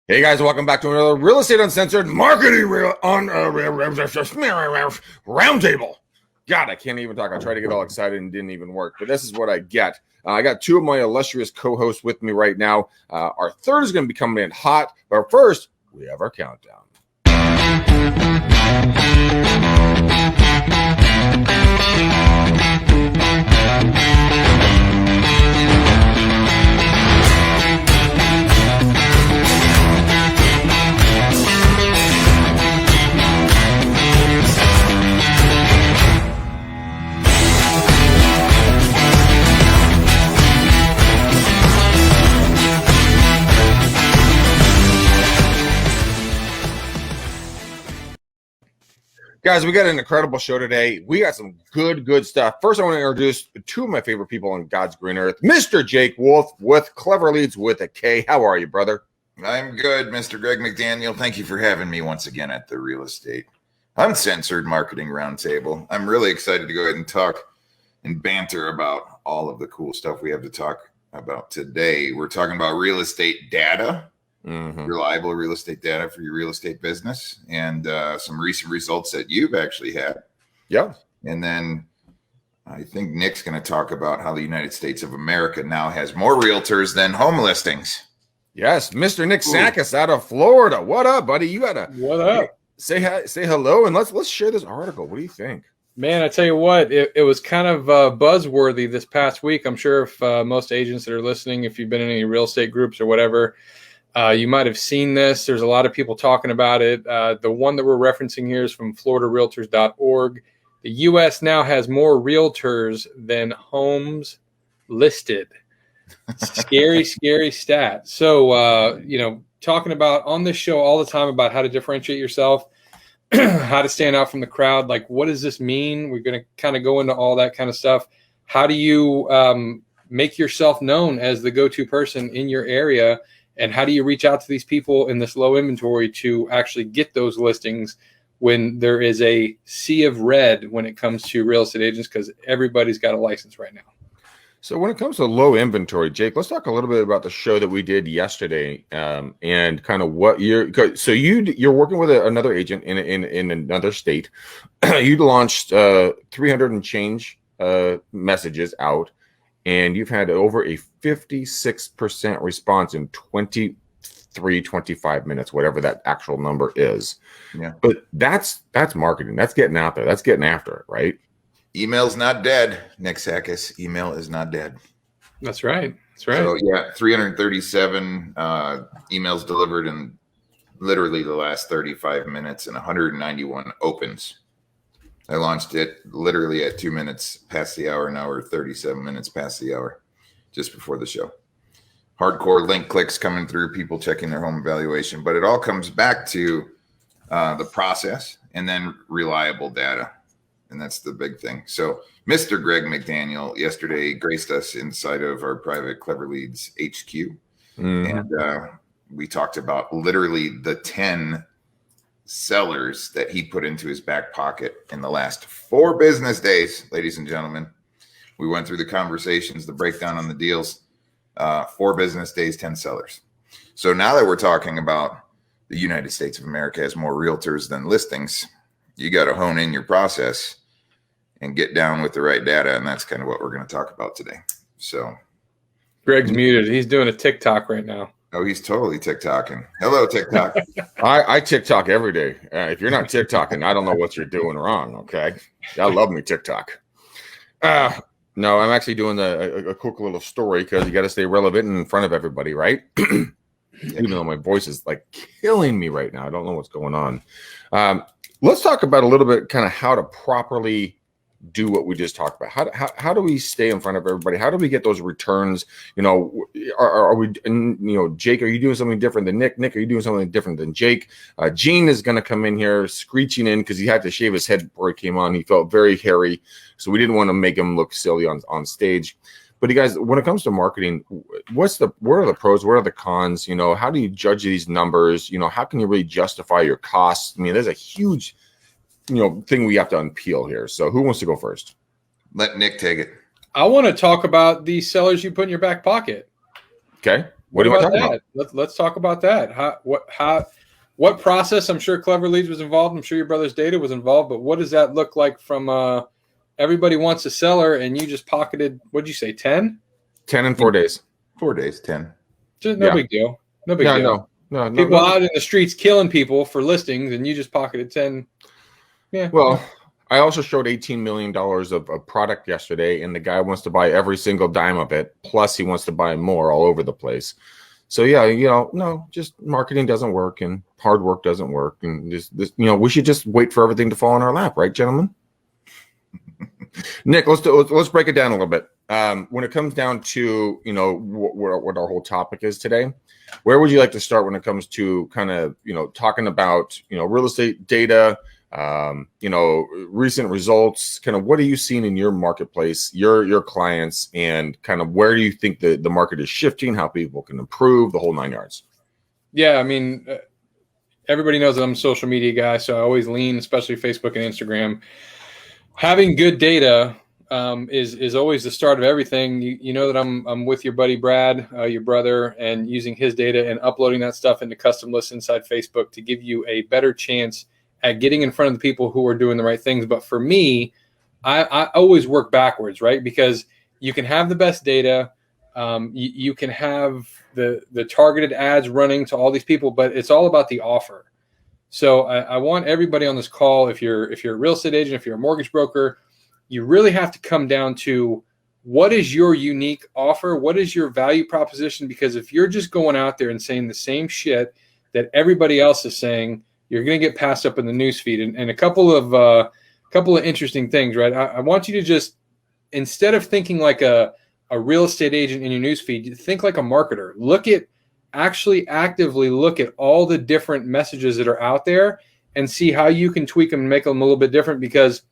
Hey guys, welcome back to another Real Estate Uncensored Marketing Roundtable. God, I can't even talk. I tried to get all excited and didn't even work, but this is what I get. I got two of my illustrious co-hosts with me right now. Our third is going to be coming in hot, but first, we have our countdown. Guys, we got an incredible show today. We got some good stuff. First, I want to introduce two of my favorite people on God's green earth, Mr. Jake Wolf with Clever Leads with a K. How are you, brother? I'm good, Mr. Greg McDaniel. Thank you for having me once again at the Real Estate Uncensored Marketing Roundtable. I'm really excited to go ahead and talk and banter about all of the cool stuff we have to talk about today. We're talking about real estate data. Reliable real estate data for your real estate business, and some recent results that you've actually had. Yeah. And then I think Nick's going to talk about how the United States of America now has more realtors than home listings. Yes, Mr. Nick Sakis out of Florida. What up, buddy? You gotta say hi, say hello, and let's share this article. What do you think? Man, I tell you what, it was kind of buzzworthy this past week. I'm sure if most agents that are listening, if you've been in any real estate groups or whatever, you might have seen this. There's a lot of people talking about it. The one that we're referencing here is from floridarealtors.org. The U.S. now has more realtors than homes listed. Scary stat. So, talking about on this show all the time about how to differentiate yourself, how to stand out from the crowd. Like, what does this mean? We're going to kind of go into all that kind of stuff. How do you make yourself known as the go-to person in your area? And how do you reach out to these people in this low inventory to actually get those listings when there is a sea of red when it comes to real estate agents, because everybody's got a license right now? So when it comes to low inventory, Jake, let's talk a little bit about the show that we did yesterday, and kind of what you're working with another agent in another state. You launched 300 and change messages out, and you've had over a 56% response in 25 minutes, whatever that actual number is. Yeah. But that's marketing. That's getting out there. That's getting after it, right? Email's not dead, Nick Sakis. Email is not dead. That's right. So, 337 emails delivered in literally the last 35 minutes and 191 opens. I launched it literally at 2 minutes past the hour, an hour, 37 minutes past the hour, just before the show. Hardcore link clicks coming through, people checking their home evaluation. But it all comes back to the process and then reliable data. And that's the big thing. So Mr. Greg McDaniel yesterday graced us inside of our private Clever Leads HQ. And we talked about literally the 10 sellers that he put into his back pocket in the last 4 business days, ladies and gentlemen. We went through the conversations, the breakdown on the deals, 4 business days, 10 sellers. So now that we're talking about the United States of America has more realtors than listings, you got to hone in your process and get down with the right data. And that's kind of what we're going to talk about today. So Greg's muted. He's doing a TikTok right now. Oh, he's totally TikToking. Hello, TikTok. I TikTok every day. If you're not TikToking, I don't know what you're doing wrong. Okay. I love me TikTok. No, I'm actually doing a quick little story because you got to stay relevant in front of everybody, right? Even though my voice is like killing me right now. I don't know what's going on. Let's talk about a little bit kind of how to properly do what we just talked about. How do we stay in front of everybody? How do we get those returns? Are we, Jake, are you doing something different than Nick? Nick, are you doing something different than Jake? Gene is going to come in here screeching in because he had to shave his head before he came on. He felt very hairy, so we didn't want to make him look silly on stage. But you guys, when it comes to marketing, what are the pros? What are the cons? How do you judge these numbers? How can you really justify your costs? I mean, there's a huge thing we have to unpeel here. So who wants to go first? Let Nick take it. I want to talk about the sellers you put in your back pocket. Okay. What do you want to talk that? about? Let's talk about that. What process? I'm sure Clever Leads was involved. I'm sure your brother's data was involved. But what does that look like from everybody wants a seller and you just pocketed? What'd you say? 10? 10 in 4 days. 4 days, 10. Just no big deal. No big deal. No. People out in the streets killing people for listings, and you just pocketed 10. Yeah. Well, I also showed $18 million of product yesterday, and the guy wants to buy every single dime of it. Plus, he wants to buy more all over the place. So yeah, no, just marketing doesn't work, and hard work doesn't work, and this, we should just wait for everything to fall in our lap, right, gentlemen? Nick, let's break it down a little bit. When it comes down to what our whole topic is today, where would you like to start when it comes to kind of talking about real estate data, recent results, kind of what are you seeing in your marketplace, your clients, and kind of where do you think the market is shifting, how people can improve, the whole 9 yards? Yeah, I mean, everybody knows that I'm a social media guy, so I always lean, especially Facebook and Instagram. Having good data is always the start of everything. You know that I'm with your buddy Brad, your brother, and using his data and uploading that stuff into custom lists inside Facebook to give you a better chance at getting in front of the people who are doing the right things. But for me, I always work backwards, right? Because you can have the best data, you can have the targeted ads running to all these people, but it's all about the offer. So I want everybody on this call, if you're a real estate agent, if you're a mortgage broker, you really have to come down to what is your unique offer? What is your value proposition? Because if you're just going out there and saying the same shit that everybody else is saying, you're going to get passed up in the newsfeed. And a couple of interesting things, right? I want you to just, instead of thinking like a real estate agent in your newsfeed, think like a marketer. Actively look at all the different messages that are out there and see how you can tweak them and make them a little bit different. Because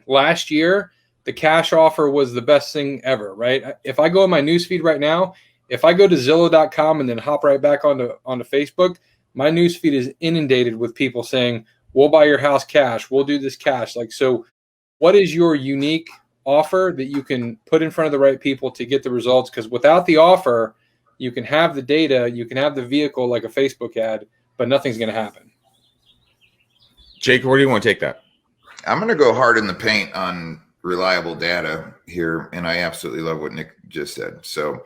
last year, the cash offer was the best thing ever, right? If I go in my newsfeed right now, if I go to Zillow.com and then hop right back onto Facebook, my newsfeed is inundated with people saying, we'll buy your house cash. We'll do this cash. So what is your unique offer that you can put in front of the right people to get the results? Because without the offer, you can have the data, you can have the vehicle like a Facebook ad, but nothing's going to happen. Jake, where do you want to take that? I'm going to go hard in the paint on reliable data here, and I absolutely love what Nick just said. So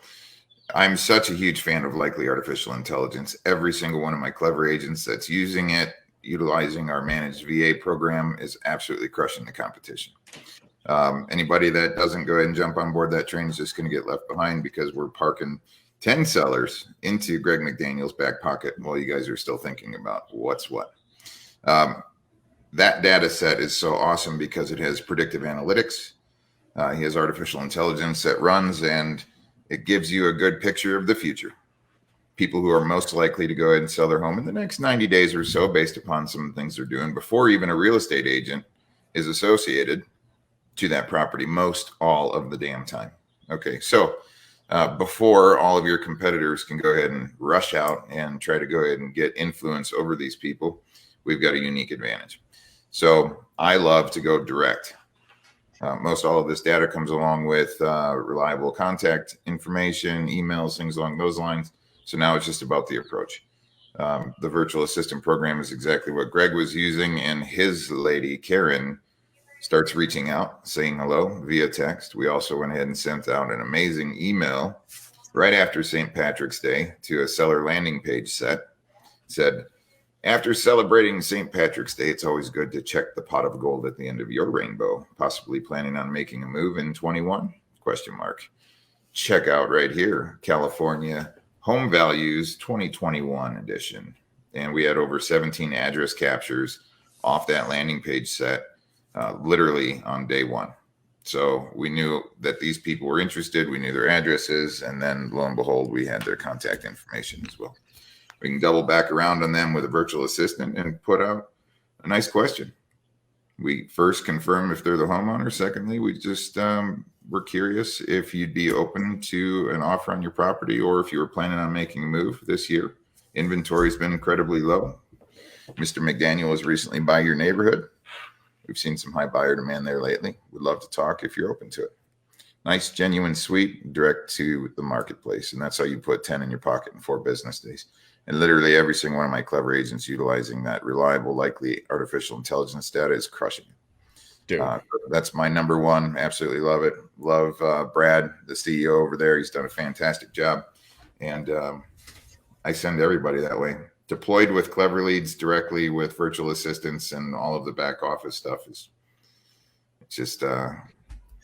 I'm such a huge fan of likely artificial intelligence. Every single one of my Clever agents that's using it, utilizing our managed VA program, is absolutely crushing the competition. Anybody that doesn't go ahead and jump on board that train is just going to get left behind, because we're parking 10 sellers into Greg McDaniel's back pocket while you guys are still thinking about what's what. That data set is so awesome because it has predictive analytics. He has artificial intelligence that runs, and it gives you a good picture of the future. People who are most likely to go ahead and sell their home in the next 90 days or so, based upon some of the things they're doing before even a real estate agent is associated to that property, most all of the damn time. Okay, so before all of your competitors can go ahead and rush out and try to go ahead and get influence over these people, we've got a unique advantage. So I love to go direct. Most all of this data comes along with reliable contact information, emails, things along those lines. So now it's just about the approach. The virtual assistant program is exactly what Greg was using, and his lady, Karen, starts reaching out, saying hello via text. We also went ahead and sent out an amazing email right after St. Patrick's Day to a seller landing page set. Said, after celebrating St. Patrick's Day, it's always good to check the pot of gold at the end of your rainbow. Possibly planning on making a move in 21? ? Check out right here, California Home Values 2021 edition. And we had over 17 address captures off that landing page set, literally on day one. So we knew that these people were interested. We knew their addresses, and then lo and behold, we had their contact information as well. We can double back around on them with a virtual assistant and put out a nice question. We first confirm if they're the homeowner. Secondly, we just we're curious if you'd be open to an offer on your property, or if you were planning on making a move this year. Inventory's been incredibly low. Mr. McDaniel was recently by your neighborhood. We've seen some high buyer demand there lately. We'd love to talk if you're open to it. Nice, genuine, sweet, direct to the marketplace. And that's how you put 10 in your pocket in 4 business days. And literally every single one of my clever agents utilizing that reliable, likely artificial intelligence data is crushing it. Dude. That's my number one. Absolutely love it. Love Brad, the CEO over there. He's done a fantastic job. And I send everybody that way. Deployed with Clever Leads, directly with virtual assistants, and all of the back office stuff is just I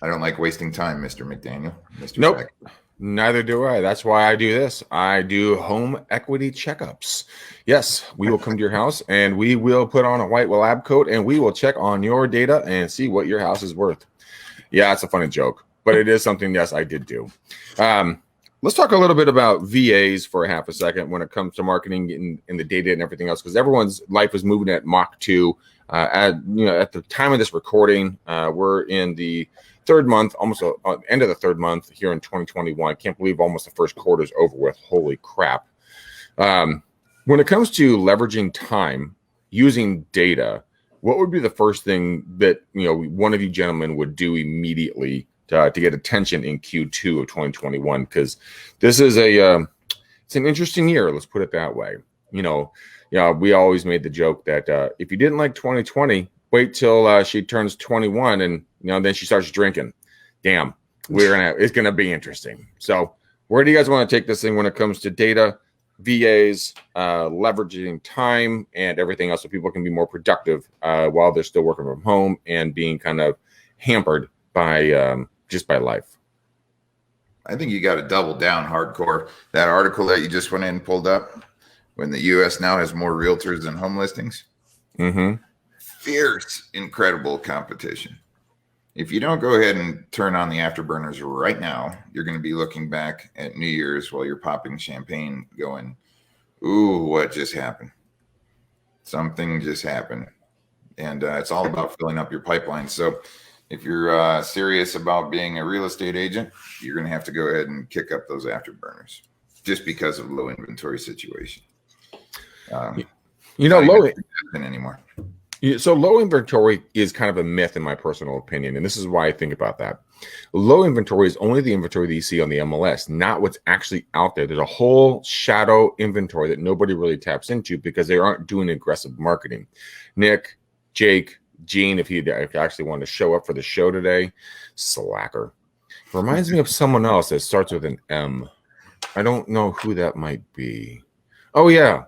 don't like wasting time, Mr. McDaniel. Mr. Nope. Sack. Neither do I. That's why I do this. I do home equity checkups. Yes, we will come to your house and we will put on a white lab coat and we will check on your data and see what your house is worth. Yeah, it's a funny joke, but it is something, yes, I did do. Let's talk a little bit about VAs for a half a second when it comes to marketing and the data and everything else, because everyone's life is moving at Mach 2. At the time of this recording, we're in the third month, almost end of the third month here in 2021. I can't believe almost the first quarter is over with. Holy crap. When it comes to leveraging time using data, what would be the first thing that one of you gentlemen would do immediately to get attention in Q2 of 2021? Because this is it's an interesting year. Let's put it that way. We always made the joke that if you didn't like 2020, wait till she turns 21 and then she starts drinking. Damn, it's gonna be interesting. So where do you guys want to take this thing when it comes to data, VAs, leveraging time, and everything else so people can be more productive while they're still working from home and being kind of hampered by just by life? I think you got to double down hardcore. That article that you just went in and pulled up, when the U.S. now has more realtors than home listings. Mm-hmm. Fierce, incredible competition. If you don't go ahead and turn on the afterburners right now, you're going to be looking back at New Year's while you're popping champagne going, ooh, what just happened? Something just happened. And it's all about filling up your pipeline. So if you're serious about being a real estate agent, you're going to have to go ahead and kick up those afterburners just because of low inventory situation. Low anymore. So low inventory is kind of a myth in my personal opinion, and this is why I think about that. Low inventory is only the inventory that you see on the MLS, not what's actually out there. There's a whole shadow inventory that nobody really taps into because they aren't doing aggressive marketing. Nick, Jake, Gene, if he actually wanted to show up for the show today, slacker. Reminds me of someone else that starts with an M. I don't know who that might be. Oh, yeah.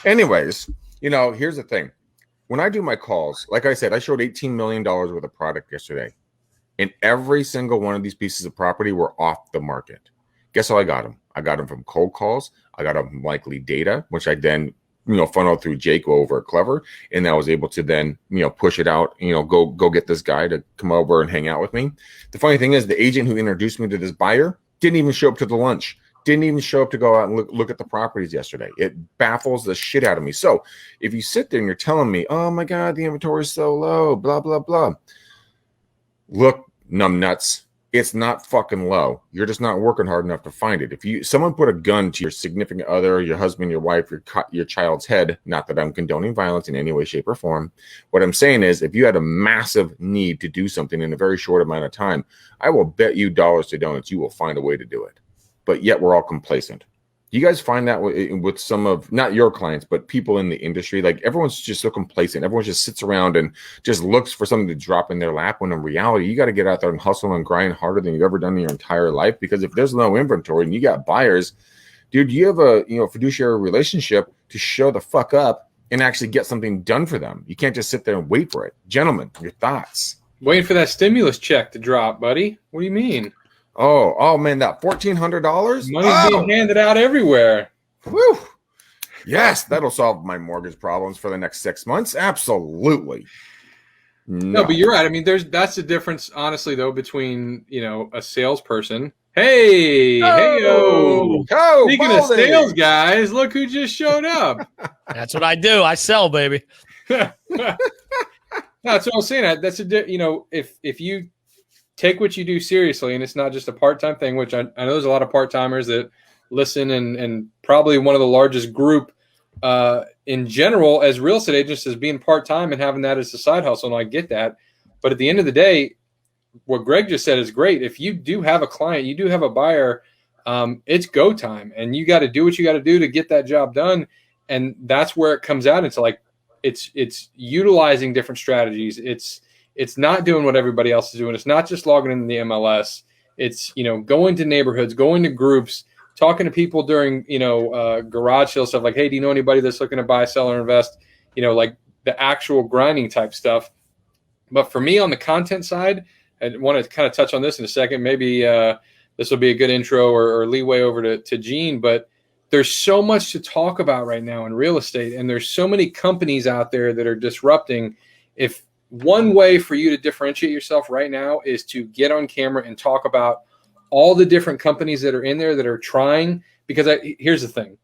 Anyways, here's the thing. When I do my calls, like I said, I showed $18 million worth of product yesterday. And every single one of these pieces of property were off the market. Guess how I got them? I got them from cold calls. I got them from likely data, which I then, funneled through Jake over at Clever. And I was able to then, push it out, go get this guy to come over and hang out with me. The funny thing is the agent who introduced me to this buyer didn't even show up to the lunch. Didn't even show up to go out and look at the properties yesterday. It baffles the shit out of me. So if you sit there and you're telling me, oh my God, the inventory is so low, blah, blah, blah. Look, numbnuts, it's not fucking low. You're just not working hard enough to find it. If someone put a gun to your significant other, your husband, your wife, your child's head, not that I'm condoning violence in any way, shape, or form. What I'm saying is if you had a massive need to do something in a very short amount of time, I will bet you dollars to donuts you will find a way to do it. But yet we're all complacent. You guys find that with some of, not your clients, but people in the industry? Like everyone's just so complacent. Everyone just sits around and just looks for something to drop in their lap, when in reality, you got to get out there and hustle and grind harder than you've ever done in your entire life. Because if there's no inventory and you got buyers, dude, you have a fiduciary relationship to show the fuck up and actually get something done for them. You can't just sit there and wait for it. Gentlemen, your thoughts? Waiting for that stimulus check to drop, buddy. What do you mean? Oh man, that $1,400? Money's being handed out everywhere. Woo! Yes, that'll solve my mortgage problems for the next 6 months. Absolutely. No, but you're right. I mean, that's the difference, honestly, though, between a salesperson. Hey, Speaking of sales guys, look who just showed up. That's what I do. I sell, baby. No, that's what I'm saying. That's if you take what you do seriously, and it's not just a part-time thing, which I know there's a lot of part-timers that listen, and probably one of the largest group in general as real estate agents is being part-time and having that as a side hustle. And I get that. But at the end of the day, what Greg just said is great. If you do have a client, you do have a buyer, it's go time, and you got to do what you got to do to get that job done. And that's where it comes out into like, it's utilizing different strategies. It's not doing what everybody else is doing. It's not just logging into the MLS. It's, going to neighborhoods, going to groups, talking to people during, garage sale stuff like, hey, do you know anybody that's looking to buy, sell, or invest? Like the actual grinding type stuff. But for me on the content side, I want to kind of touch on this in a second. Maybe this will be a good intro or leeway over to Gene. But there's so much to talk about right now in real estate, and there's so many companies out there that are disrupting. If one way for you to differentiate yourself right now is to get on camera and talk about all the different companies that are in there that are trying, because here's the thing,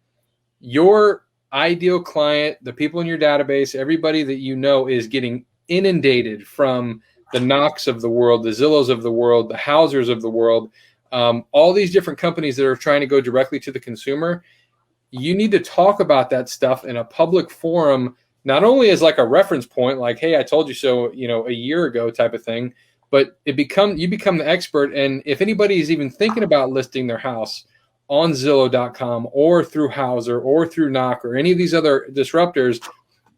your ideal client, the people in your database, everybody that you know is getting inundated from the Knocks of the world, the Zillows of the world, the Housers of the world, all these different companies that are trying to go directly to the consumer. You need to talk about that stuff in a public forum, not only as like a reference point, like, hey, I told you so, a year ago type of thing, but you become the expert. And if anybody is even thinking about listing their house on Zillow.com or through Hauser or through Knock or any of these other disruptors,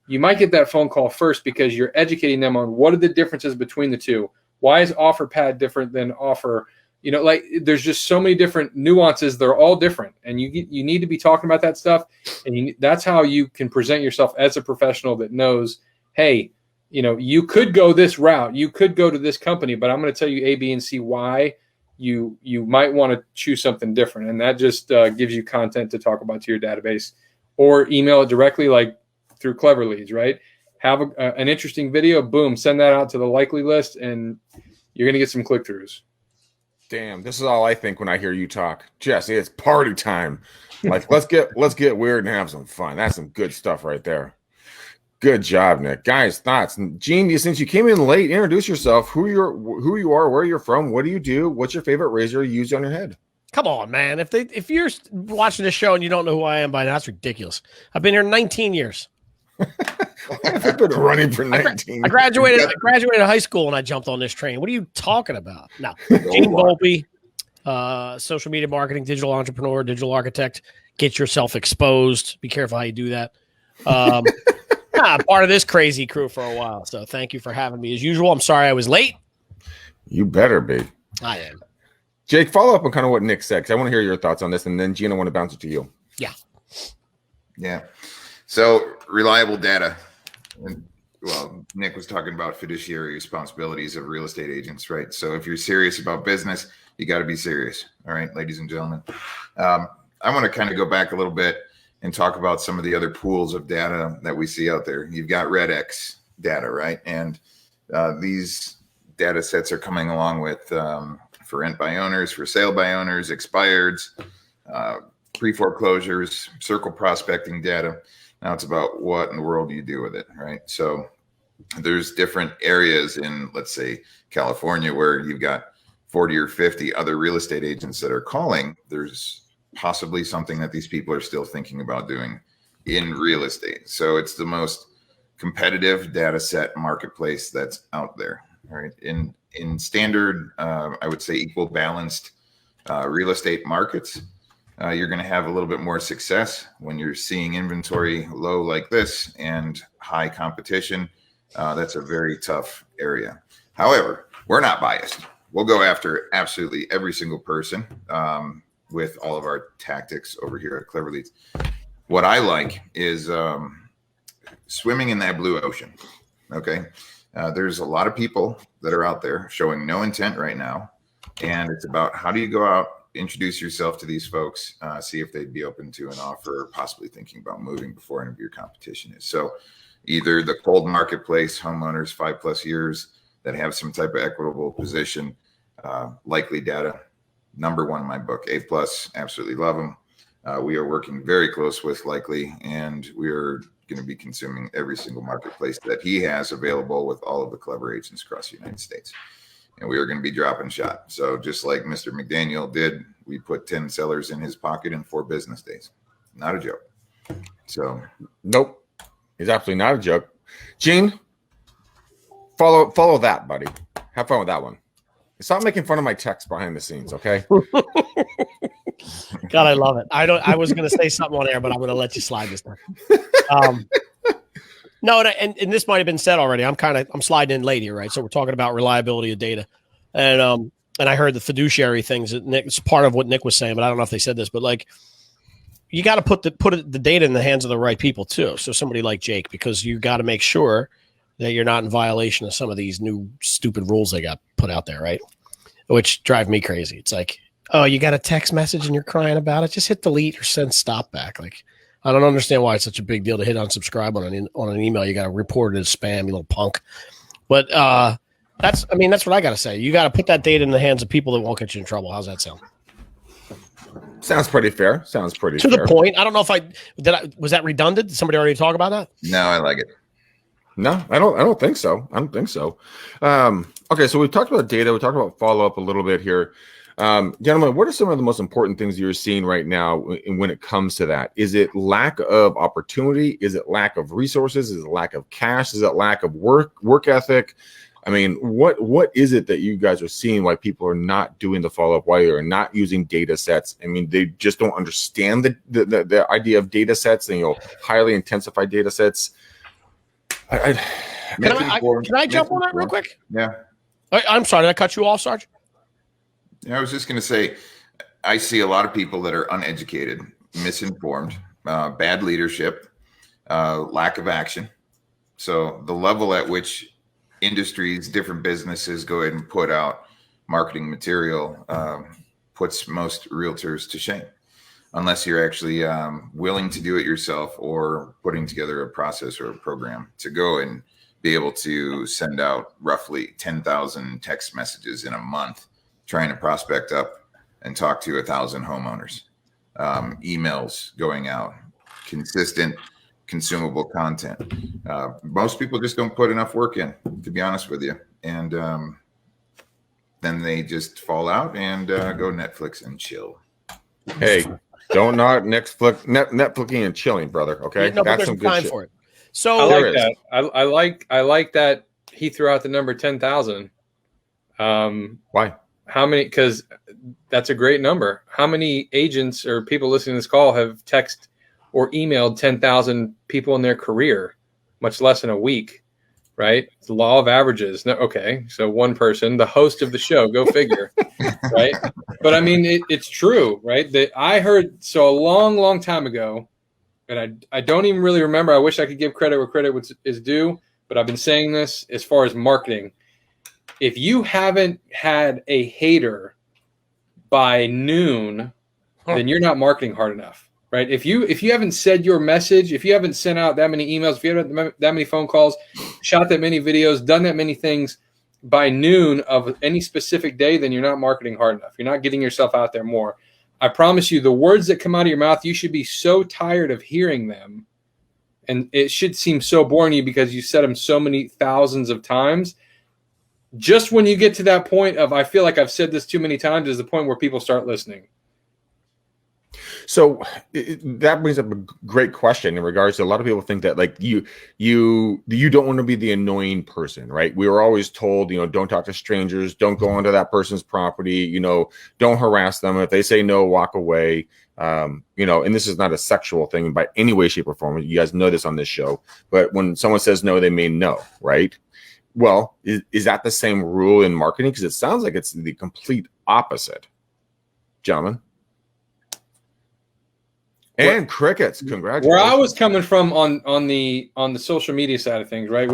you might get that phone call first because you're educating them on what are the differences between the two. Why is OfferPad different than Offer? Like there's just so many different nuances. They're all different. And you need to be talking about that stuff. And that's how you can present yourself as a professional that knows, hey, you could go this route. You could go to this company, but I'm going to tell you A, B, and C why you might want to choose something different. And that just gives you content to talk about to your database, or email it directly, like through Clever Leads, right? Have an interesting video, boom, send that out to the likely list, and you're going to get some click-throughs. Damn, this is all I think when I hear you talk. Jesse, it's party time. Like, let's get weird and have some fun. That's some good stuff right there. Good job, Nick. Guys, thoughts? Gene, since you came in late, introduce yourself. Who you are, where you're from, what do you do, what's your favorite razor you use on your head? Come on, man. If you're watching this show and you don't know who I am by now, that's ridiculous. I've been here 19 years. I've been running for 19. I graduated high school and I jumped on this train. What are you talking about? No, Gene Volpe, social media marketing, digital entrepreneur, digital architect. Get yourself exposed. Be careful how you do that. Part of this crazy crew for a while. So thank you for having me as usual. I'm sorry I was late. You better be. I am. Jake, follow up on kind of what Nick said, because I want to hear your thoughts on this, and then Gene, I want to bounce it to you. Yeah. So reliable data. And, well, Nick was talking about fiduciary responsibilities of real estate agents, right? So if you're serious about business, you got to be serious. All right, ladies and gentlemen. I want to kind of go back a little bit and talk about some of the other pools of data that we see out there. You've got RedX data, right? And these data sets are coming along with for rent by owners, for sale by owners, expireds, pre-foreclosures, circle prospecting data. Now it's about what in the world do you do with it, right? So there's different areas in, let's say, California, where you've got 40 or 50 other real estate agents that are calling. There's possibly something that these people are still thinking about doing in real estate. So it's the most competitive data set marketplace that's out there, right? In standard, I would say equal balanced real estate markets, you're going to have a little bit more success when you're seeing inventory low like this and high competition. That's a very tough area. However, we're not biased. We'll go after absolutely every single person with all of our tactics over here at Clever Leads. What I like is swimming in that blue ocean. Okay. There's a lot of people that are out there showing no intent right now. And it's about how do you go out, introduce yourself to these folks, see if they'd be open to an offer, or possibly thinking about moving before any of your competition is. So either the cold marketplace, homeowners 5+ years that have some type of equitable position, likely data, #1 in my book, A+, absolutely love them. We are working very close with Likely, and we're going to be consuming every single marketplace that he has available with all of the Clever agents across the United States. And we are going to be dropping shot. So just like Mr. McDaniel did, we put 10 sellers in his pocket in 4 business days. Not a joke. So nope, it's absolutely not a joke. Gene, follow that, buddy. Have fun with that one. Stop making fun of my text behind the scenes, okay? God, I love it. I was going to say something on air, but I'm going to let you slide this time. No, and this might have been said already. I'm sliding in late here, right? So we're talking about reliability of data, and I heard the fiduciary things. That it's part of what Nick was saying, but I don't know if they said this. But like, you got to put the data in the hands of the right people too. So somebody like Jake, because you got to make sure that you're not in violation of some of these new stupid rules they got put out there, right? Which drive me crazy. It's like, oh, you got a text message and you're crying about it. Just hit delete or send stop back. Like, I don't understand why it's such a big deal to hit unsubscribe on an email. You got to report it as spam, you little punk. But that's what I got to say. You got to put that data in the hands of people that won't get you in trouble. How's that sound? Sounds pretty fair. Sounds pretty to fair. the point. I don't know if was that redundant? Did somebody already talk about that? No, I like it. No, I don't think so. I don't think so. Okay, so we've talked about data. We talked about follow-up a little bit here. Gentlemen, what are some of the most important things you're seeing right now when it comes to that? Is it lack of opportunity? Is it lack of resources? Is it lack of cash? Is it lack of work ethic? I mean, what is it that you guys are seeing why people are not doing the follow-up, why they're not using data sets? I mean, they just don't understand the idea of data sets and, highly intensified data sets. Can I jump on that real quick? Yeah. I'm sorry. Did I cut you off, Sarge? I was just going to say, I see a lot of people that are uneducated, misinformed, bad leadership, lack of action. So the level at which industries, different businesses go ahead and put out marketing material puts most realtors to shame, unless you're actually willing to do it yourself or putting together a process or a program to go and be able to send out roughly 10,000 text messages in a month, trying to prospect up and talk to 1,000 homeowners, emails going out, consistent consumable content. Most people just don't put enough work in, to be honest with you. And then they just fall out and go Netflix and chill. Hey, don't knock Netflixing and chilling, brother. Okay, no, that's some good time shit. for it. So I like that. I like that he threw out the number 10,000. Why? How many? Because that's a great number. How many agents or people listening to this call have texted or emailed 10,000 people in their career, much less in a week? Right? It's the law of averages. No, okay, so one person, the host of the show, go figure, right? But I mean, it's true, right? That I heard a long time ago, and I don't even really remember. I wish I could give credit where credit is due, but I've been saying this as far as marketing. If you haven't had a hater by noon, then you're not marketing hard enough, right? If you haven't said your message, if you haven't sent out that many emails, if you haven't that many phone calls, shot that many videos, done that many things by noon of any specific day, then you're not marketing hard enough. You're not getting yourself out there more. I promise you, the words that come out of your mouth, you should be so tired of hearing them. And it should seem so boring to you because you said them so many thousands of times. Just when you get to that point of, I feel like I've said this too many times, is the point where people start listening. So that brings up a great question in regards to a lot of people think that like you don't want to be the annoying person, right? We were always told, don't talk to strangers, don't go onto that person's property, don't harass them. If they say no, walk away. And this is not a sexual thing by any way, shape, or form. You guys know this on this show, but when someone says no, they mean no, right? Well, is that the same rule in marketing? Because it sounds like it's the complete opposite, gentlemen. And crickets, congratulations. Where I was coming from on the social media side of things, right?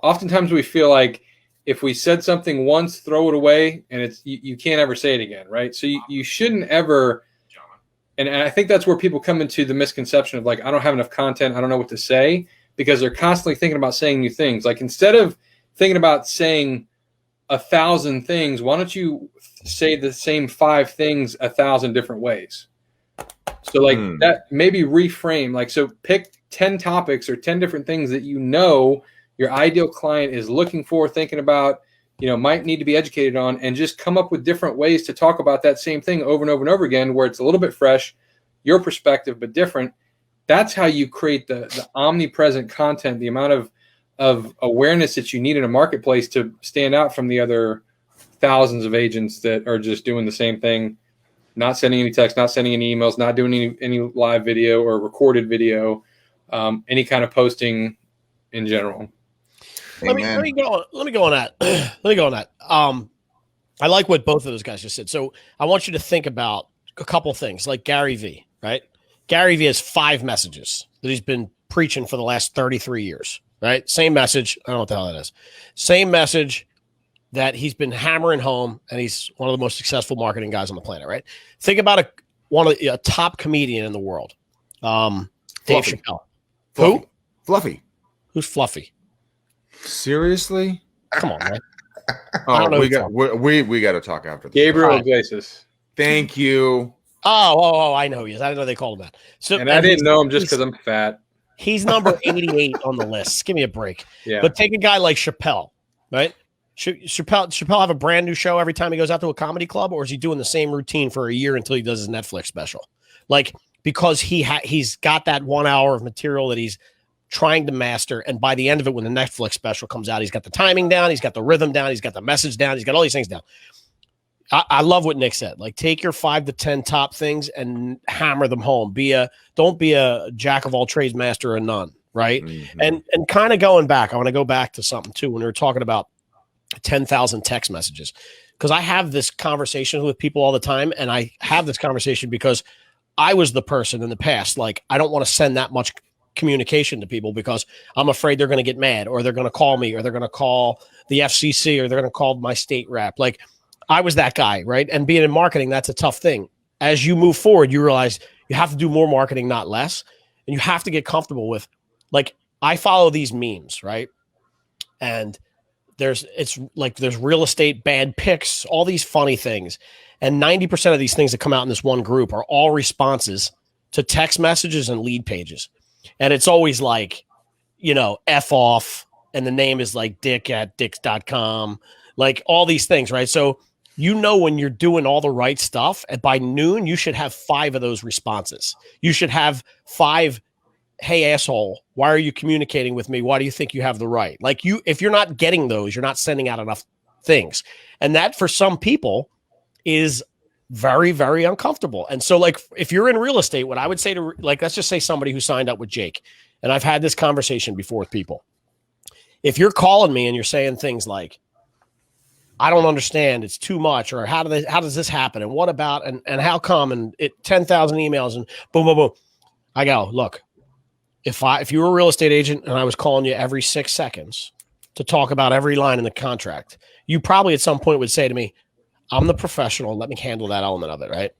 Oftentimes we feel like if we said something once, throw it away, and you can't ever say it again, right? So you shouldn't ever. And I think that's where people come into the misconception of like, I don't have enough content, I don't know what to say, because they're constantly thinking about saying new things. Like instead of thinking about saying 1,000 things, why don't you say the same 5 things 1,000 different ways? So like that, maybe reframe, like, so pick 10 topics or 10 different things that your ideal client is looking for, thinking about, might need to be educated on, and just come up with different ways to talk about that same thing over and over and over again, where it's a little bit fresh, your perspective, but different. That's how you create the omnipresent content, the amount of awareness that you need in a marketplace to stand out from the other thousands of agents that are just doing the same thing, not sending any text, not sending any emails, not doing any live video or recorded video, any kind of posting in general. Let me go on that. Let me go on that. I like what both of those guys just said. So I want you to think about a couple things, like Gary Vee, right? Gary Vee has 5 messages that he's been preaching for the last 33 years, right? Same message. I don't know what the hell that is. Same message that he's been hammering home, and he's one of the most successful marketing guys on the planet, right? Think about a top comedian in the world, Dave Chappelle. Fluffy. Who? Fluffy. Who's Fluffy? Seriously? Come on, man. Oh, we got to talk after this. Gabriel Iglesias. Thank you. Oh, I know who he is. I didn't know they called him that. So, and I didn't know him just because I'm fat. He's number 88 on the list. Give me a break. Yeah. But take a guy like Chappelle, right? Chappelle have a brand new show every time he goes out to a comedy club, or is he doing the same routine for a year until he does his Netflix special? Like, because he's got that 1 hour of material that he's trying to master, and by the end of it, when the Netflix special comes out, he's got the timing down, he's got the rhythm down, he's got the message down, he's got all these things down. I love what Nick said. Like, take your 5 to 10 top things and hammer them home. Don't be a jack of all trades, master of none, right? Mm-hmm. And kind of going back, I want to go back to something too when we were talking about 10,000 text messages, because I have this conversation with people all the time, and I have this conversation because I was the person in the past. Like, I don't want to send that much communication to people because I'm afraid they're going to get mad, or they're going to call me, or they're going to call the FCC, or they're going to call my state rep. Like, I was that guy, right? And being in marketing, that's a tough thing. As you move forward, you realize you have to do more marketing, not less. And you have to get comfortable with, like, I follow these memes, right? And there's real estate, bad picks, all these funny things. And 90% of these things that come out in this one group are all responses to text messages and lead pages. And it's always like, F off. And the name is like dick@dicks.com, like all these things, right? So, when you're doing all the right stuff, and by noon, you should have 5 of those responses. You should have 5, hey, asshole, why are you communicating with me? Why do you think you have the right? Like, if you're not getting those, you're not sending out enough things. And that, for some people, is very, very uncomfortable. And so, like, if you're in real estate, what I would say to, like, let's just say somebody who signed up with Jake, and I've had this conversation before with people. If you're calling me and you're saying things like, I don't understand, it's too much, or how does this happen, and what about, and how come, and 10,000 emails, and boom, boom, boom. I go, look, if you were a real estate agent and I was calling you every 6 seconds to talk about every line in the contract, you probably at some point would say to me, I'm the professional, let me handle that element of it, right?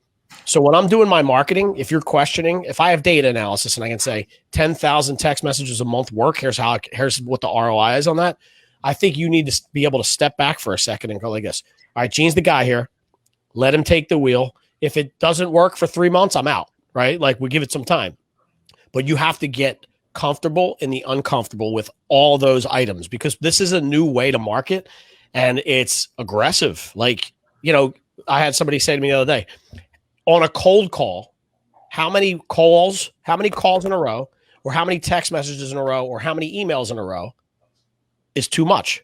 So when I'm doing my marketing, if you're questioning, if I have data analysis and I can say 10,000 text messages a month work, here's what the ROI is on that. I think you need to be able to step back for a second and go like this. All right, Gene's the guy here. Let him take the wheel. If it doesn't work for 3 months, I'm out, right? Like, we give it some time. But you have to get comfortable in the uncomfortable with all those items, because this is a new way to market, and it's aggressive. Like, I had somebody say to me the other day, on a cold call, how many calls in a row, or how many text messages in a row, or how many emails in a row is too much?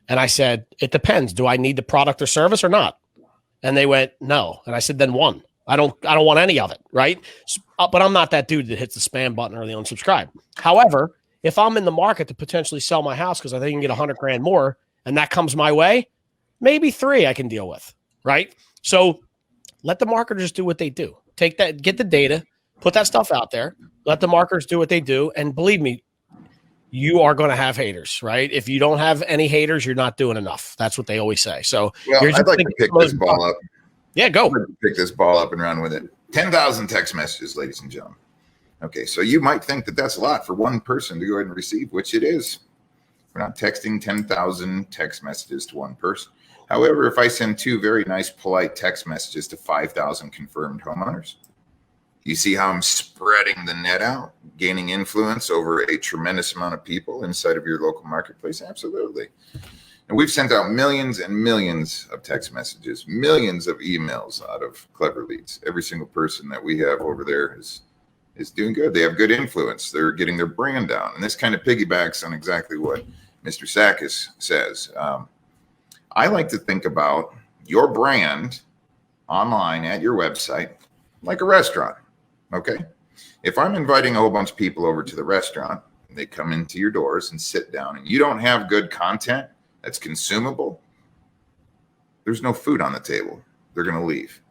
And I said, it depends. Do I need the product or service or not? And they went, no. And I said, then one. I don't want any of it, right? But I'm not that dude that hits the spam button or the unsubscribe. However, if I'm in the market to potentially sell my house because I think I can get $100,000 more, and that comes my way, maybe 3 I can deal with, right? So let the marketers do what they do. Take that, get the data, put that stuff out there, let the marketers do what they do. And believe me, you are going to have haters, right? If you don't have any haters, you're not doing enough. That's what they always say. So I'd like to pick this ball up. Yeah, go. I'd like to pick this ball up and run with it. 10,000 text messages, ladies and gentlemen. Okay, so you might think that that's a lot for one person to go ahead and receive, which it is. We're not texting 10,000 text messages to one person. However, if I send 2 very nice, polite text messages to 5,000 confirmed homeowners, you see how I'm spreading the net out, gaining influence over a tremendous amount of people inside of your local marketplace? Absolutely. And we've sent out millions and millions of text messages, millions of emails out of Clever Leads. Every single person that we have over there is doing good. They have good influence. They're getting their brand down. And this kind of piggybacks on exactly what Mr. Sakis says. I like to think about your brand online at your website like a restaurant. Okay. If I'm inviting a whole bunch of people over to the restaurant, they come into your doors and sit down, and you don't have good content that's consumable, there's no food on the table. They're going to leave.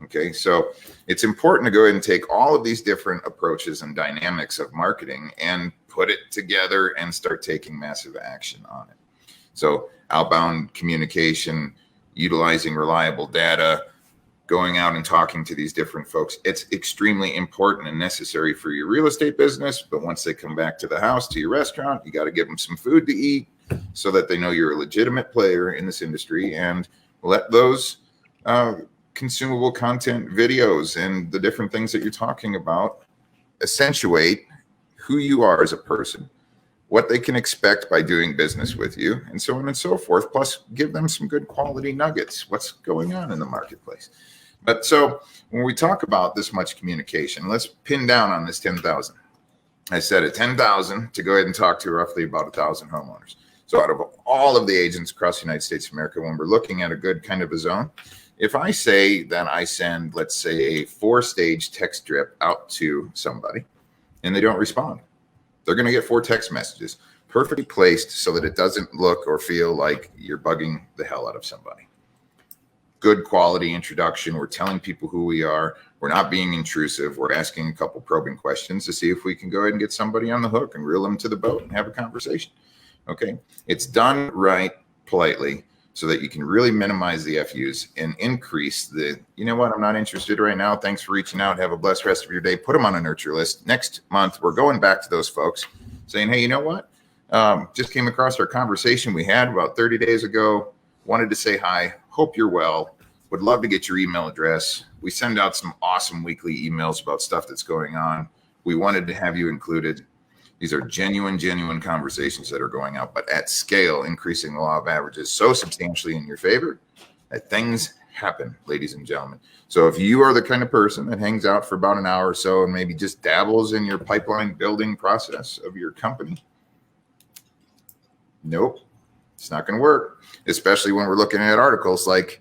Okay. So it's important to go ahead and take all of these different approaches and dynamics of marketing and put it together and start taking massive action on it. So outbound communication, utilizing reliable data, going out and talking to these different folks. It's extremely important and necessary for your real estate business. But once they come back to the house, to your restaurant, you got to give them some food to eat so that they know you're a legitimate player in this industry, and let those consumable content videos and the different things that you're talking about accentuate who you are as a person, what they can expect by doing business with you, and so on and so forth. Plus, give them some good quality nuggets. What's going on in the marketplace? But so when we talk about this much communication, let's pin down on this 10,000. I said at 10,000 to go ahead and talk to roughly about 1,000 homeowners. So out of all of the agents across the United States of America, when we're looking at a good kind of a zone, if I say that I send, let's say, a 4-stage text drip out to somebody and they don't respond, they're going to get 4 text messages perfectly placed so that it doesn't look or feel like you're bugging the hell out of somebody. Good quality introduction. We're telling people who we are. We're not being intrusive. We're asking a couple probing questions to see if we can go ahead and get somebody on the hook and reel them to the boat and have a conversation. Okay. It's done right, politely, so that you can really minimize the FUs and increase the, you know what, I'm not interested right now. Thanks for reaching out. Have a blessed rest of your day. Put them on a nurture list. Next month, we're going back to those folks saying, hey, you know what? Just came across our conversation we had about 30 days ago. Wanted to say hi. Hope you're well. Would love to get your email address. We send out some awesome weekly emails about stuff that's going on. We wanted to have you included. These are genuine conversations that are going out, but at scale, increasing the law of averages so substantially in your favor that things happen, ladies and gentlemen. So if you are the kind of person that hangs out for about an hour or so and maybe just dabbles in your pipeline building process of your company, nope, it's not going to work, especially when we're looking at articles like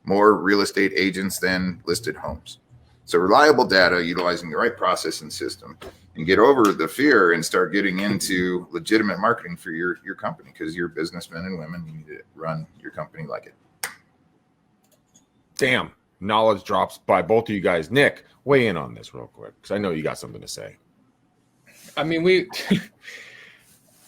more real estate agents than listed homes. So reliable data, utilizing the right process and system, and get over the fear and start getting into legitimate marketing for your company, because you're businessmen and women. You need to run your company like it. Damn, knowledge drops by both of you guys. Nick, weigh in on this real quick, because I know you got something to say. I mean,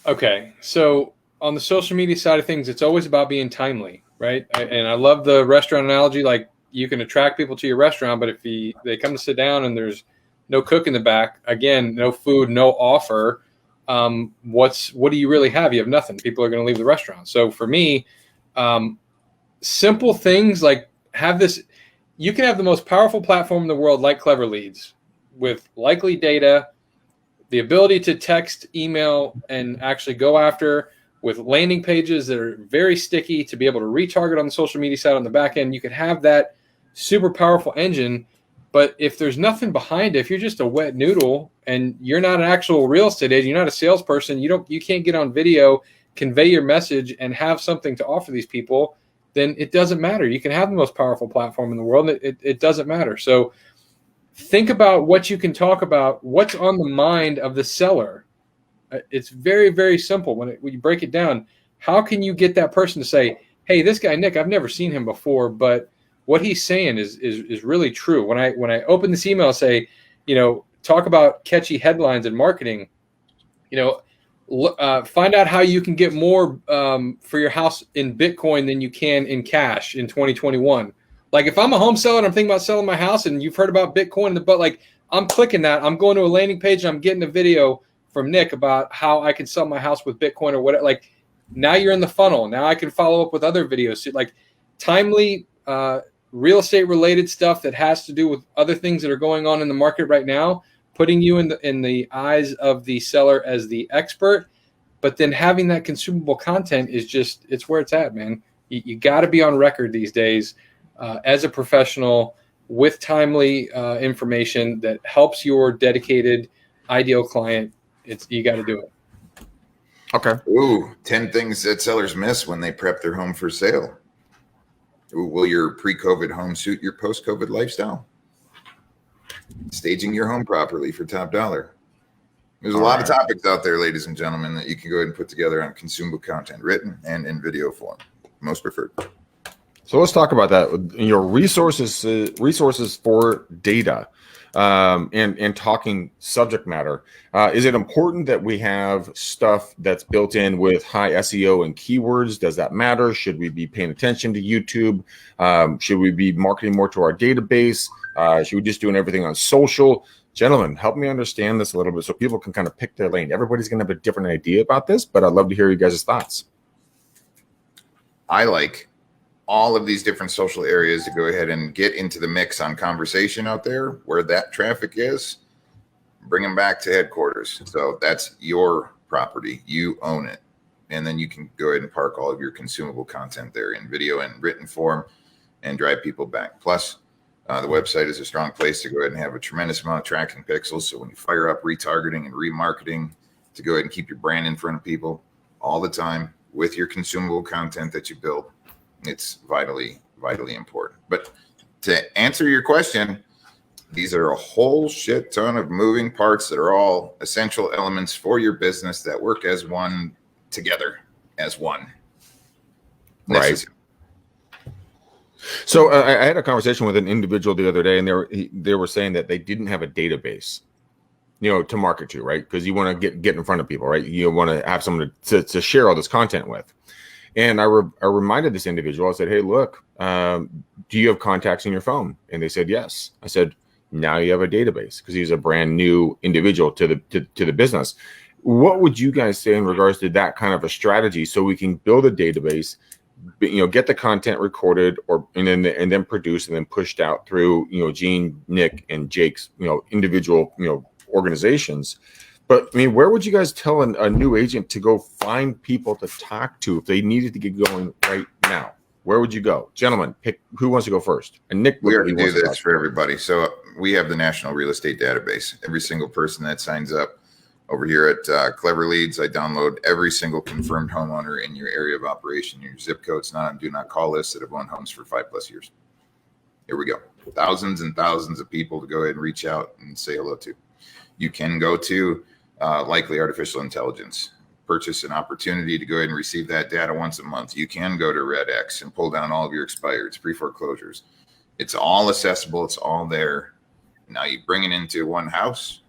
okay. So on the social media side of things, it's always about being timely, right? And I love the restaurant analogy. Like, you can attract people to your restaurant, but if they come to sit down and there's no cook in the back, again, no food, no offer, what do you really have? You have nothing. People are going to leave the restaurant. So for me, simple things like you can have the most powerful platform in the world, like Clever Leads, with likely data, the ability to text, email, and actually go after, with landing pages that are very sticky, to be able to retarget on the social media side on the back end. You could have that super powerful engine, but if there's nothing behind it, if you're just a wet noodle and you're not an actual real estate agent, you're not a salesperson, you can't get on video, convey your message, and have something to offer these people, then it doesn't matter. You can have the most powerful platform in the world. It doesn't matter. So think about what you can talk about, what's on the mind of the seller. It's very, very simple when you break it down. How can you get that person to say, hey, this guy, Nick, I've never seen him before, but what he's saying is really true. When I open this email and say, talk about catchy headlines and marketing, find out how you can get more for your house in Bitcoin than you can in cash in 2021. Like, if I'm a home seller and I'm thinking about selling my house and you've heard about Bitcoin, but like, I'm clicking that, I'm going to a landing page and I'm getting a video from Nick about how I can sell my house with Bitcoin or whatever. Like, now you're in the funnel. Now I can follow up with other videos. Like, timely real estate related stuff that has to do with other things that are going on in the market right now, putting you in the eyes of the seller as the expert, but then having that consumable content it's where it's at, man. You got to be on record these days as a professional with timely information that helps your dedicated ideal client. You got to do it. Okay. Ooh, 10 things that sellers miss when they prep their home for sale. Will your pre-COVID home suit your post-COVID lifestyle? Staging your home properly for top dollar. There's a lot of topics out there, ladies and gentlemen, that you can go ahead and put together on consumable content, written and in video form. Most preferred. So let's talk about that. Resources for data, and talking subject matter. Is it important that we have stuff that's built in with high SEO and keywords? Does that matter? Should we be paying attention to YouTube? Should we be marketing more to our database? Should we just doing everything on social? Gentlemen, help me understand this a little bit so people can kind of pick their lane. Everybody's going to have a different idea about this, but I'd love to hear you guys' thoughts. I like all of these different social areas to go ahead and get into the mix on conversation out there where that traffic is. Bring them back to headquarters. So that's your property. You own it. And then you can go ahead and park all of your consumable content there in video and written form and drive people back. Plus, the website is a strong place to go ahead and have a tremendous amount of tracking pixels. So when you fire up retargeting and remarketing to go ahead and keep your brand in front of people all the time with your consumable content that you build, it's vitally, vitally important. But to answer your question, these are a whole shit ton of moving parts that are all essential elements for your business that work as one together as one. Right. So I had a conversation with an individual the other day, and they were saying that they didn't have a database, to market to, right? Because you want to get in front of people, right? You want to have someone to share all this content with. And I reminded this individual, I said, hey, look, do you have contacts in your phone? And they said, yes. I said, now you have a database, because he's a brand new individual to the business. What would you guys say in regards to that kind of a strategy so we can build a database, get the content recorded and then produced and then pushed out through, Gene, Nick, and Jake's, individual, organizations. But I mean, where would you guys tell a new agent to go find people to talk to if they needed to get going right now? Where would you go? Gentlemen, pick who wants to go first. And Nick, we already do this for everybody. So we have the National Real Estate Database. Every single person that signs up over here at Clever Leads, I download every single confirmed homeowner in your area of operation, your zip codes, not on do not call lists that have owned homes for 5+ years. Here we go. Thousands and thousands of people to go ahead and reach out and say hello to. You can go to Likely Artificial Intelligence, purchase an opportunity to go ahead and receive that data once a month. You can go to RedX and pull down all of your expireds, pre-foreclosures. It's all accessible. It's all there. Now you bring it into one house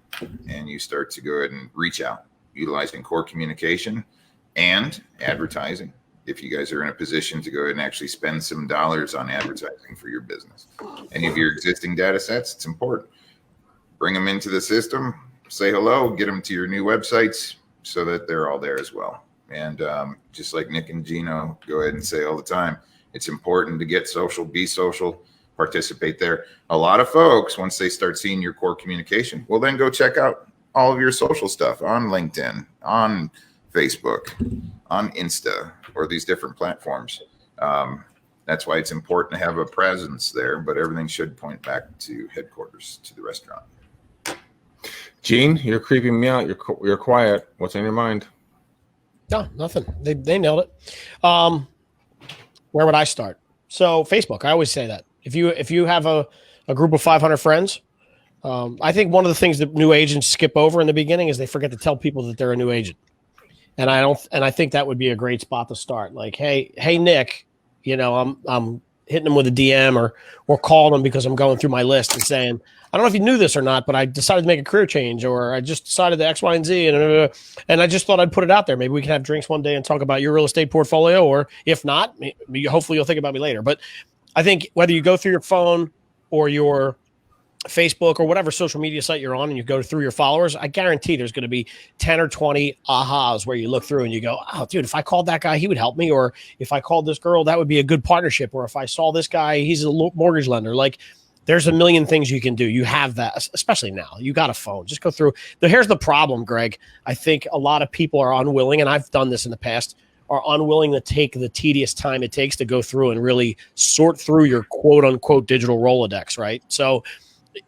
and you start to go ahead and reach out, utilizing core communication and advertising. If you guys are in a position to go ahead and actually spend some dollars on advertising for your business. Any of your existing data sets, it's important. Bring them into the system, say hello, get them to your new websites so that they're all there as well. And just like Nick and Gino go ahead and say all the time, it's important to get social, be social, participate there. A lot of folks, once they start seeing your core communication, will then go check out all of your social stuff on LinkedIn, on Facebook, on Insta, or these different platforms. That's why it's important to have a presence there, but everything should point back to headquarters, to the restaurant. Gene, you're creeping me out. You're quiet. What's on your mind? No, nothing. They nailed it. Where would I start? So Facebook, I always say that. If you have a group of 500 friends, I think one of the things that new agents skip over in the beginning is they forget to tell people that they're a new agent. And I think that would be a great spot to start. Like, hey, Nick, I'm hitting them with a DM or calling them because I'm going through my list and saying, I don't know if you knew this or not, but I decided to make a career change, or I just decided the X, Y, and Z, and I just thought I'd put it out there. Maybe we can have drinks one day and talk about your real estate portfolio, or if not, hopefully you'll think about me later. But I think whether you go through your phone or your Facebook or whatever social media site you're on and you go through your followers, I guarantee there's going to be 10 or 20 ahas where you look through and you go, oh, dude, if I called that guy, he would help me. Or if I called this girl, that would be a good partnership. Or if I saw this guy, he's a mortgage lender. Like, there's a million things you can do. You have that, especially now. You got a phone. Just go through. Here's the problem, Greg. I think a lot of people are unwilling, and I've done this in the past, are unwilling to take the tedious time it takes to go through and really sort through your quote-unquote digital Rolodex, right? So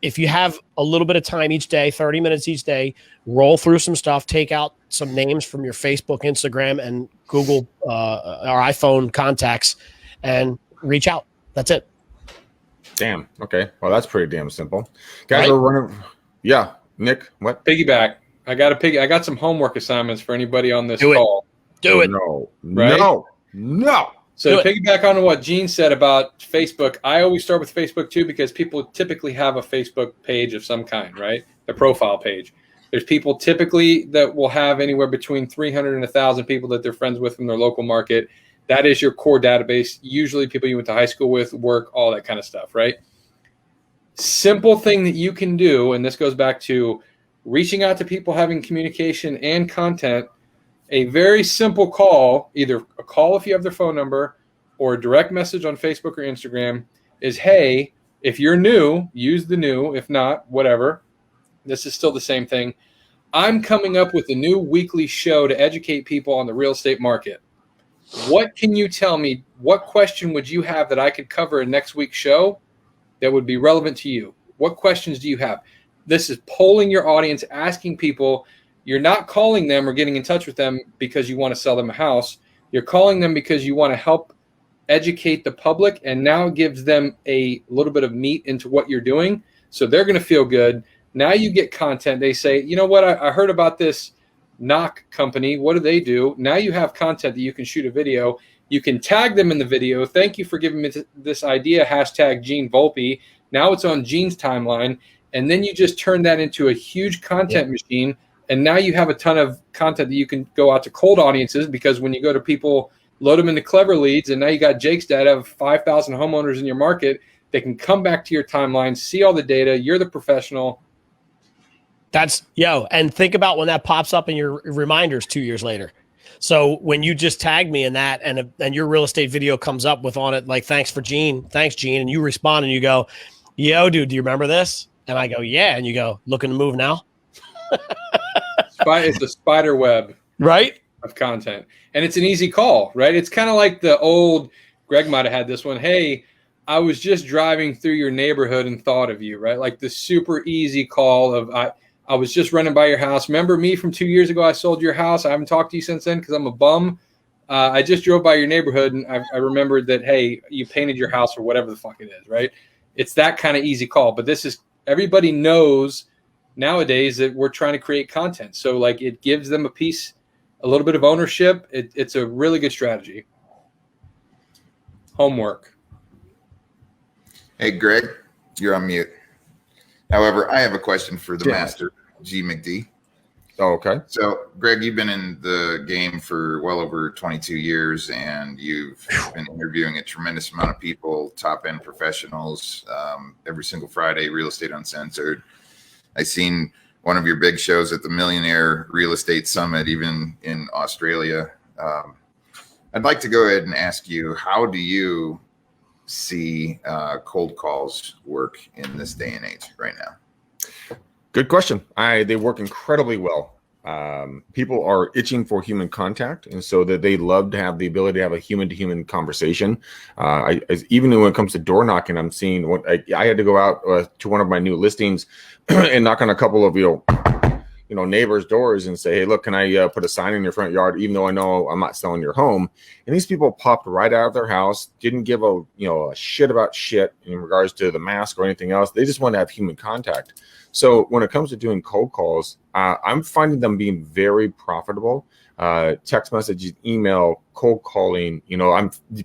if you have a little bit of time each day, 30 minutes each day, roll through some stuff, take out some names from your Facebook, Instagram, and Google or iPhone contacts, and reach out. That's it. Damn. Okay. Well, that's pretty damn simple. Guys, Right? we're running. Yeah. Nick, what? Piggyback. I got some homework assignments for anybody on this Do it. call. Do it. No. Right? No. So Do to it. piggyback on what Gene said about Facebook, I always start with Facebook too because people typically have a Facebook page of some kind, right? The profile page. There's people typically that will have anywhere between 300 and 1,000 people that they're friends with in their local market. That is your core database. Usually people you went to high school with, work, all that kind of stuff, right? Simple thing that you can do, and this goes back to reaching out to people, having communication and content. A very simple call, either a call if you have their phone number or a direct message on Facebook or Instagram is, hey, if you're new, use the new. If not, whatever. This is still the same thing. I'm coming up with a new weekly show to educate people on the real estate market. What can you tell me? What question would you have that I could cover in next week's show that would be relevant to you? What questions do you have? This is polling your audience, asking people. You're not calling them or getting in touch with them because you want to sell them a house. You're calling them because you want to help educate the public, and now it gives them a little bit of meat into what you're doing. So they're going to feel good. Now you get content. They say, you know what? I heard about this knock company. What do they do? Now you have content that you can shoot a video. You can tag them in the video. Thank you for giving me this idea. # Gene Volpe. Now it's on Gene's timeline. And then you just turn that into a huge content machine. And now you have a ton of content that you can go out to cold audiences, because when you go to people, load them into Clever Leads, and now you got Jake's data of 5,000 homeowners in your market. They can come back to your timeline, see all the data. You're the professional. And think about when that pops up in your reminders 2 years later. So when you just tag me in that and your real estate video comes up with on it, like, thanks Gene. And you respond and you go, yo, dude, do you remember this? And I go, yeah. And you go, looking to move now? It's a spider web, right, of content, and it's an easy call, right? It's kind of like the old, Greg might have had this one. Hey, I was just driving through your neighborhood and thought of you, right? Like the super easy call of I was just running by your house. Remember me from 2 years ago? I sold your house. I haven't talked to you since then because I'm a bum. I just drove by your neighborhood and I remembered that, hey, you painted your house or whatever the fuck it is, right? It's that kind of easy call. But this is, everybody knows nowadays that we're trying to create content. So like it gives them a little bit of ownership. It's a really good strategy. Homework. Hey, Greg, you're on mute. However, I have a question for the master, G. McD. Oh, okay. So, Greg, you've been in the game for well over 22 years, and you've been interviewing a tremendous amount of people, top-end professionals, every single Friday, Real Estate Uncensored. I've seen one of your big shows at the Millionaire Real Estate Summit, even in Australia. I'd like to go ahead and ask you, how do you see cold calls work in this day and age right now? Good question. They work incredibly well. People are itching for human contact, and so that they love to have the ability to have a human-to-human conversation. Even when it comes to door knocking, I'm seeing what I had to go out to one of my new listings and knock on a couple of neighbors' doors and say, hey, look, can I put a sign in your front yard, even though I know I'm not selling your home? And these people popped right out of their house, didn't give a shit about shit in regards to the mask or anything else. They just want to have human contact. So when it comes to doing cold calls, I'm finding them being very profitable. Text messages, email, cold calling,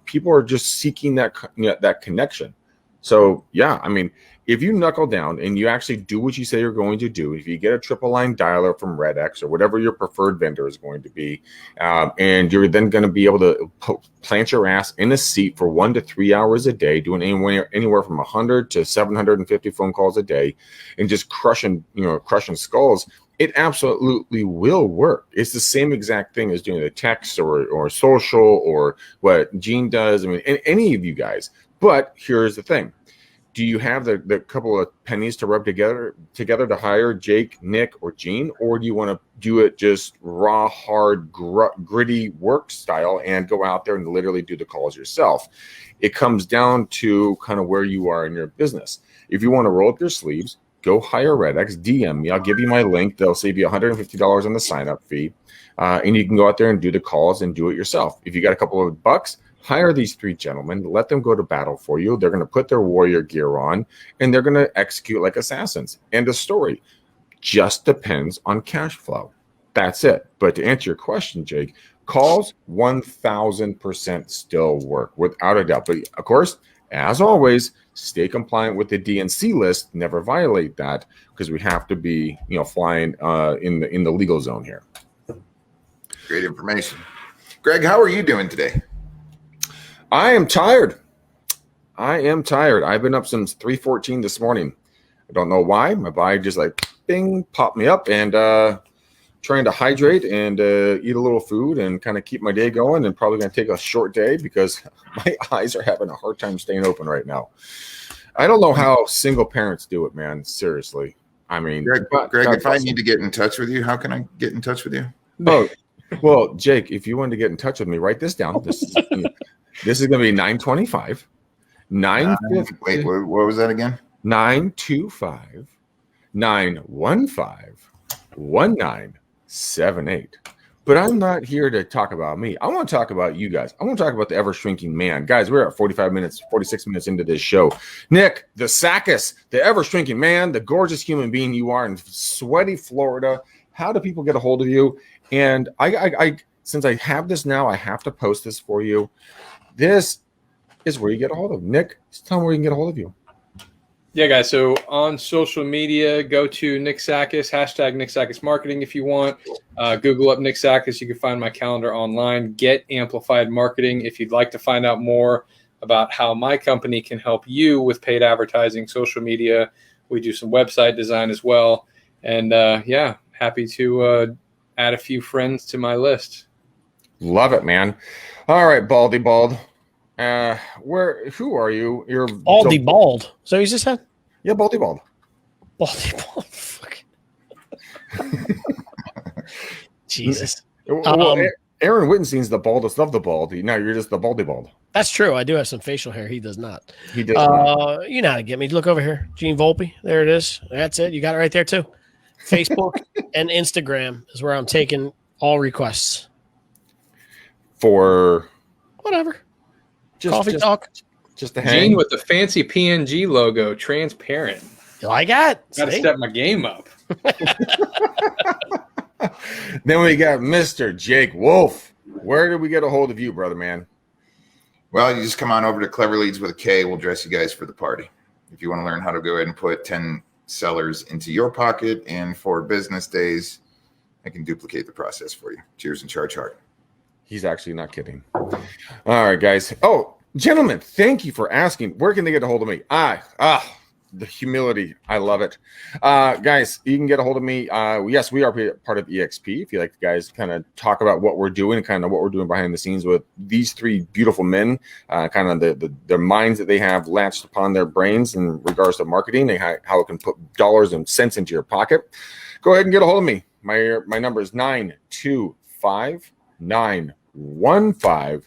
people are just seeking that connection. So yeah, I mean, if you knuckle down and you actually do what you say you're going to do, if you get a triple line dialer from RedX or whatever your preferred vendor is going to be, and you're then going to be able to plant your ass in a seat for 1 to 3 hours a day, doing anywhere from 100 to 750 phone calls a day, and just crushing skulls, it absolutely will work. It's the same exact thing as doing the text or social or what Gene does. I mean, any of you guys. But here's the thing. Do you have the couple of pennies to rub together to hire Jake, Nick, or Gene? Or do you want to do it just raw, hard, gritty work style and go out there and literally do the calls yourself? It comes down to kind of where you are in your business. If you want to roll up your sleeves, go hire RedX, DM me. I'll give you my link. They'll save you $150 on the sign-up fee. And you can go out there and do the calls and do it yourself. If you got a couple of bucks, Hire these three gentlemen, let them go to battle for you. They're going to put their warrior gear on, and they're going to execute like assassins. End of story. Just depends on cash flow. That's it. But to answer your question, Jake, calls 1,000% still work without a doubt. But of course, as always, stay compliant with the DNC list. Never violate that, because we have to be, flying in the legal zone here. Great information. Greg, how are you doing today? I am tired. I've been up since 3:14 this morning. I don't know why. My body just like bing, popped me up, and trying to hydrate and eat a little food and kind of keep my day going, and probably going to take a short day because my eyes are having a hard time staying open right now. I don't know how single parents do it, man. Seriously. I mean, Greg, if I need to get in touch with you, how can I get in touch with you? Oh, well, Jake, if you want to get in touch with me, write this down. This is going to be 925. 950. Wait, what was that again? 925 915 1978. But I'm not here to talk about me. I want to talk about you guys. I want to talk about the ever shrinking man. Guys, we're at 46 minutes into this show. Nick, the Sakis, the ever shrinking man, the gorgeous human being you are in sweaty Florida. How do people get a hold of you? And I since I have this now, I have to post this for you. This is where you get a hold of Nick. Just tell them where you can get a hold of you. Yeah, guys. So on social media, go to Nick Sakis, hashtag Nick Sakis Marketing if you want. Google up Nick Sakis. You can find my calendar online. Get Amplified Marketing if you'd like to find out more about how my company can help you with paid advertising, social media. We do some website design as well. And happy to add a few friends to my list. Love it, man. All right, Baldy Bald. Who are you? You're Baldy Bald. So he's just said? Yeah, Baldy Bald. Baldy Bald. Fuck. Jesus. Well, Aaron Wittenstein's the baldest of the bald. Now you're just the Baldy Bald. That's true. I do have some facial hair. He does not. He does not. You know how to get me. Look over here. Gene Volpe. There it is. That's it. You got it right there, too. Facebook and Instagram is where I'm taking all requests. For whatever. Coffee talk. Just to hang. Gene with the fancy PNG logo, transparent. You like that? Got to step my game up. Then we got Mr. Jake Wolf. Where did we get a hold of you, brother man? Well, you just come on over to Clever Leads with a K. We'll dress you guys for the party. If you want to learn how to go ahead and put 10 sellers into your pocket in 4 business days, I can duplicate the process for you. Cheers and charge hard. He's actually not kidding. All right, guys. Oh, gentlemen, thank you for asking. Where can they get a hold of me? The humility. I love it. Guys, you can get a hold of me. Yes, we are part of EXP. If you like, guys, kind of talk about what we're doing, kind of what we're doing behind the scenes with these 3 beautiful men, kind of their minds that they have latched upon their brains in regards to marketing and how it can put dollars and cents into your pocket. Go ahead and get a hold of me. My number is 925 915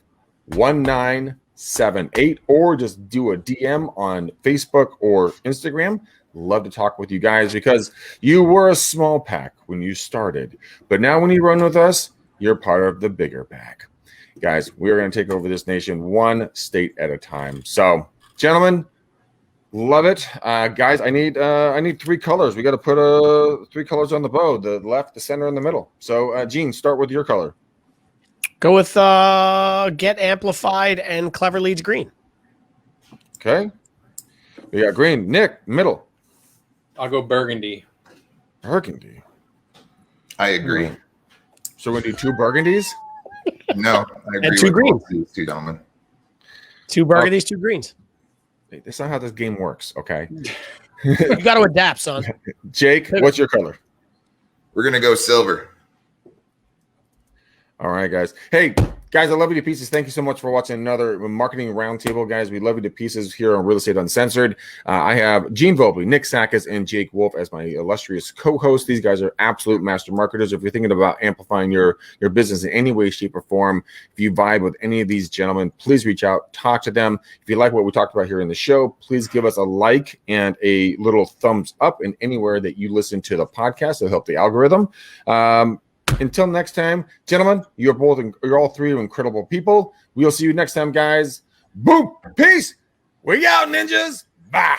1978, or just do a DM on Facebook or Instagram. Love to talk with you guys because you were a small pack when you started, but now when you run with us, you're part of the bigger pack. Guys, we're going to take over this nation one state at a time. So, gentlemen, love it. Guys, I need 3 colors. We got to put 3 colors on the bow: the left, the center, and the middle. So, Gene, start with your color. Go with Get Amplified and Clever Leads Green. Okay. We got green. Nick, middle. I'll go burgundy. Burgundy. I agree. So we're going to do 2 burgundies? No, I agree And 2 with greens. both these 2 gentlemen. 2 burgundies, 2 greens. That's not how this game works, okay? You got to adapt, son. Jake, what's your color? We're going to go silver. All right, guys. Hey, guys, I love you to pieces. Thank you so much for watching another marketing roundtable, guys. We love you to pieces here on Real Estate Uncensored. I have Gene Volpe, Nick Sakis, and Jake Wolf as my illustrious co-hosts. These guys are absolute master marketers. If you're thinking about amplifying your business in any way, shape, or form, if you vibe with any of these gentlemen, please reach out, talk to them. If you like what we talked about here in the show, please give us a like and a little thumbs up in anywhere that you listen to the podcast. It'll help the algorithm. Until next time, gentlemen, you're all three incredible people. We'll see you next time, guys. Boom. Peace. We out, ninjas. Bye.